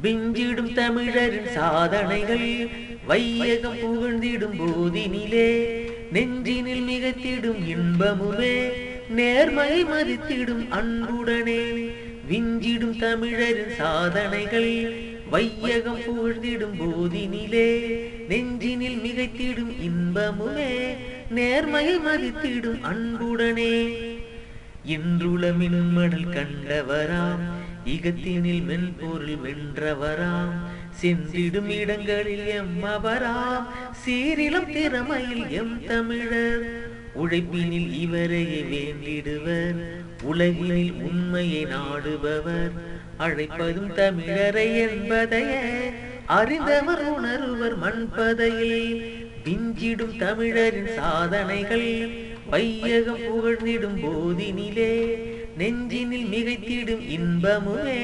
விஞ்சிடும் தமிழரின் சாதனைகள் வையகம் புகழ்ந்திடும் போதினிலே நெஞ்சினில் மிகத்திடும் இன்பமுமே நேர்மை மதித்திடும் அன்புடனே. விஞ்சிடும் தமிழரின் சாதனைகள் வையகம் புகழ்ந்திடும் போதினிலே நெஞ்சினில் மிகைத்திடும் இன்பமுமே நேர்மை மதித்திடும் அன்புடனே. இன்றுளமின் மணல் கண்டவராம் இகத்தினில் மென்பொருள் வென்றவராம் சென்றிடும் இடங்களில் எம்மவராம் சீரிலம் திறமையில் எம் தமிழர். உழைப்பினில் இவரையே வேண்டிடுவர் உலகினில் உண்மையை நாடுபவர் அழைப்பதும் தமிழரை என்பதையே அறிந்தவர் உணர்வர் மண்பதையில். விஞ்சிடும் தமிழரின் சாதனைகள் வையகம் புகழ்ந்திடும் போதினிலே நெஞ்சினில் மிகைத்திடும் இன்பமுமே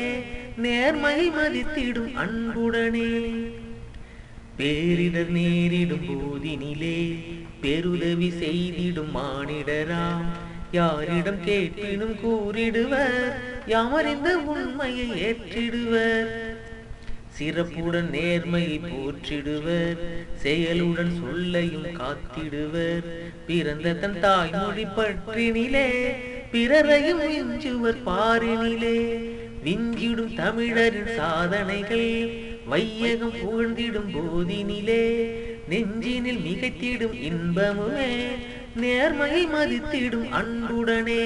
நேர்மை மதித்திடும் அன்புடனே. பேரிடர் நேரிடும் போதினிலே பெருதவி செய்திடும் மானிடராம் யாரிடம் கேட்பினும் கூறிடுவர் யாமறிந்த உண்மையை ஏற்றிடுவர். சிறப்புடன் நேர்மையை போற்றிடுவர் செயலுடன் சொல்லையும் காத்திடுவர். பிறந்த தன் தாய்மொழி பற்றினிலே பிறரையும் விஞ்சுவர் பாரினிலே. விஞ்சிடும் தமிழரின் சாதனைகள் வையகம் புகழ்ந்திடும் போதினிலே நெஞ்சினில் மிகைத்திடும் இன்பமுமே நேர்மையை மதித்திடும் அன்புடனே.